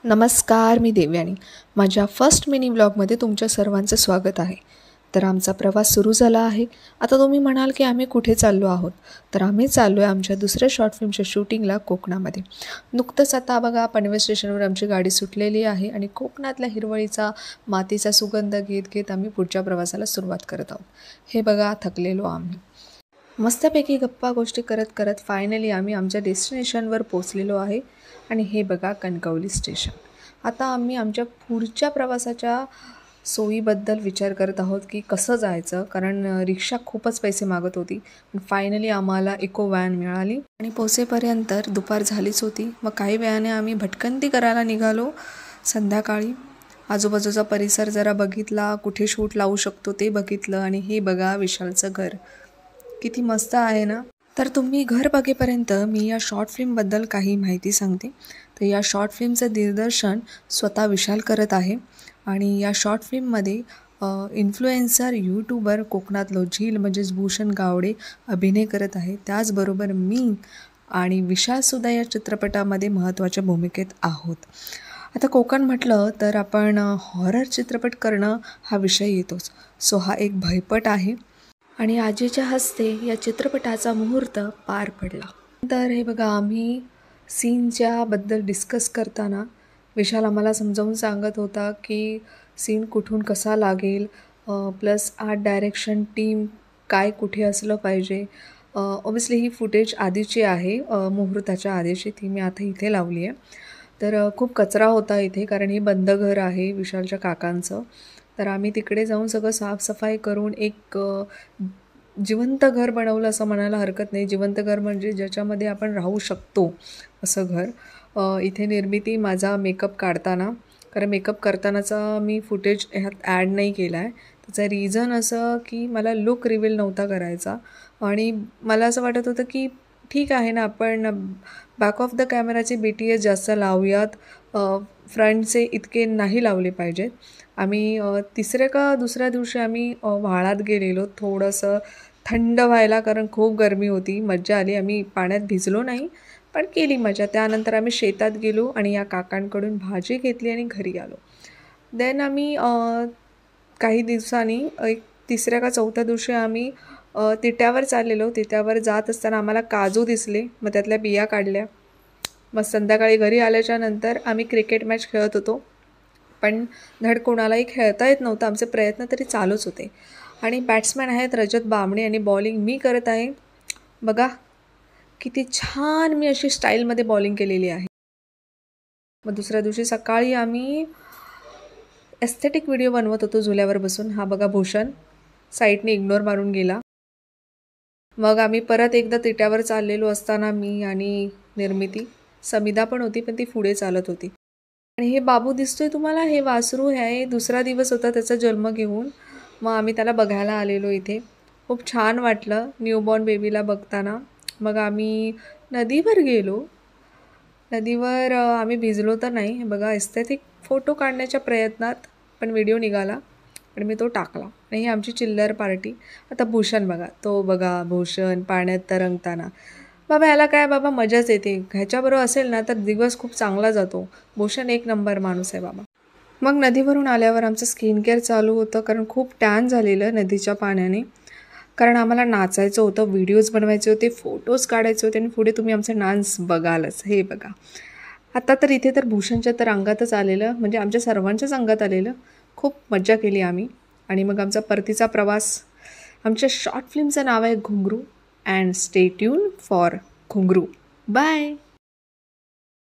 नमस्कार, मी देवयानी. माझ्या first mini ब्लॉगमध्ये तुमच्या सर्वांचं स्वागत आहे. तर आमचा प्रवास सुरू झाला आहे. आता तुम्ही म्हणाल की आम्ही कुठे चाललो आहोत. तर आम्ही चाललो आहे आमच्या दुसऱ्या शॉर्ट फिल्मच्या शूटिंगला कोकणामध्ये. नुकतंच आता बघा पनवेल स्टेशनवर आमची गाडी सुटलेली आहे आणि कोकणातल्या हिरवळीचा मातीचा सुगंध घेत घेत आम्ही पुढच्या प्रवासाला सुरुवात करत आहोत. हे बघा थकलेलो आम्ही. मस्तपैकी गप्पा गोष्टी करत करत फायनली आम्ही आमच्या डेस्टिनेशनवर पोचलेलो आहे. आणि हे बघा कणकवली स्टेशन. आता आम्ही आमच्या पुढच्या प्रवासाच्या सोयीबद्दल विचार करत आहोत की कसं जायचं, कारण रिक्षा खूपच पैसे मागत होती. पण फायनली आम्हाला इको व्हॅन मिळाली आणि पोचेपर्यंत दुपार झालीच होती. मग काही वेळाने आम्ही भटकंती करायला निघालो. संध्याकाळी आजूबाजूचा परिसर जरा बघितला, कुठे शूट लावू शकतो ते बघितलं. आणि हे बघा विशालचं घर किती मस्त आहे ना. तर तुम्ही घर बघेपर्यंत मी या शॉर्ट फिल्मबद्दल काही माहिती सांगते. तर या शॉर्ट फिल्मचं दिग्दर्शन स्वतः विशाल करत आहे. आणि या शॉर्ट फिल्ममध्ये इन्फ्लुएन्सर यूट्यूबर कोकणातलो झील म्हणजेच भूषण गावडे अभिनय करत आहे. त्याचबरोबर मी आणि विशालसुद्धा या चित्रपटामध्ये महत्त्वाच्या भूमिकेत आहोत. आता कोकण म्हटलं तर आपण हॉरर चित्रपट करणं हा विषय येतोच. सो हा एक भयपट आहे आणि आजीच्या हस्ते या चित्रपटाचा मुहूर्त पार पडला. तर हे बघा आम्ही सीनच्या बद्दल डिस्कस करताना विशाल आम्हाला समजावून सांगत होता की सीन कुठून कसा लागेल, प्लस आर्ट डायरेक्शन टीम काय कुठे असलं पाहिजे. ऑब्वियसली ही फुटेज आधीची आहे, मुहूर्ताच्या आधीची, ती मी आता इथे लावली आहे. तर खूप कचरा होता इथे, कारण हे बंद घर आहे विशालच्या काकांचं. तर आम्ही तिकडे जाऊन सगळं साफसफाई करून एक जिवंत घर बनवलं असं म्हणायला हरकत नाही. जिवंत घर म्हणजे ज्याच्यामध्ये आपण राहू शकतो असं घर. इथे निर्मिती माझा मेकअप काढताना, कारण मेकअप करतानाचा मी फुटेज ह्यात ॲड नाही केला आहे. त्याचं रिझन असं की मला लुक रिव्हील नव्हता करायचा आणि मला असं वाटत होतं की ठीक आहे ना, आपण बॅक ऑफ द कॅमेराचे BTS जास्त लावूयात, फ्रंटचे इतके नाही लावले पाहिजेत. आम्ही तिसऱ्या का दुसऱ्या दिवशी आम्ही व्हाळात गेलेलो थोडंसं थंड व्हायला, कारण खूप गरमी होती. मज्जा आली. आम्ही पाण्यात भिजलो नाही पण केली मजा. त्यानंतर आम्ही शेतात गेलो आणि या काकांकडून भाजी घेतली आणि घरी आलो. देन आम्ही काही दिवसांनी एक तिसऱ्या का चौथ्या दिवशी आम्ही तिट्यावर चाललेलो. तिट्यावर जात असताना आम्हाला काजू दिसले, मग त्यातल्या बिया काढल्या. मग संध्याकाळी घरी आल्याच्या नंतर आम्ही क्रिकेट मॅच खेळत होतो, पण धड कोणालाही खेळता येत नव्हतं. आमचे प्रयत्न तरी चालूच होते. आणि बॅट्समॅन आहेत रजत बामणे आणि बॉलिंग मी करत आहे. बघा किती छान मी अशी स्टाईलमध्ये बॉलिंग केलेली आहे. मग दुसऱ्या दिवशी सकाळी आम्ही एस्थेटिक व्हिडिओ बनवत होतो झुल्यावर बसून. हा बघा भूषण साईडने इग्नोर मारून गेला. मग आम्ही परत एकदा तिट्यावर चाललेलो असताना मी आणि निर्मिती, समिधा पण होती पण ती पुढे चालत होती. आणि हे बाबू दिसतोय तुम्हाला, हे वासरू आहे. दुसरा दिवस होता त्याचा जन्म घेऊन. मग आम्ही त्याला बघायला आलेलो इथे. खूप छान वाटलं न्यूबॉर्न बेबीला बघताना. मग आम्ही नदीवर गेलो. नदीवर आम्ही भिजलो तर नाही. बघा एस्थेटिक फोटो काढण्याच्या प्रयत्नात पण व्हिडिओ निघाला आणि मी तो टाकला. आणि ही आमची चिल्लर पार्टी. आता भूषण बघा, तो बघा भूषण पाण्यात तरंगताना. बाबा ह्याला काय बाबा मजाच येते. ह्याच्याबरोबर असेल ना तर दिवस खूप चांगला जातो. भूषण एक नंबर माणूस आहे बाबा. मग नदीवरून आल्यावर आमचं स्किन केअर चालू होतं, कारण खूप टॅन झालेलं नदीच्या पाण्याने. कारण आम्हाला नाचायचं होतं, व्हिडिओज बनवायचे होते, फोटोज काढायचे होते आणि पुढे तुम्ही आमचं डान्स बघालच. हे बघा आता तर इथे तर भूषणच्या तर अंगातच आलेलं, म्हणजे आमच्या सर्वांच्याच अंगात आलेलं. खूप मज्जा केली आम्ही. आणि मग आमचा परतीचा प्रवास. आमच्या शॉर्ट फिल्मचं नाव आहे घुंगरू. अँड स्टे ट्यून फॉर घुंगरू. बाय.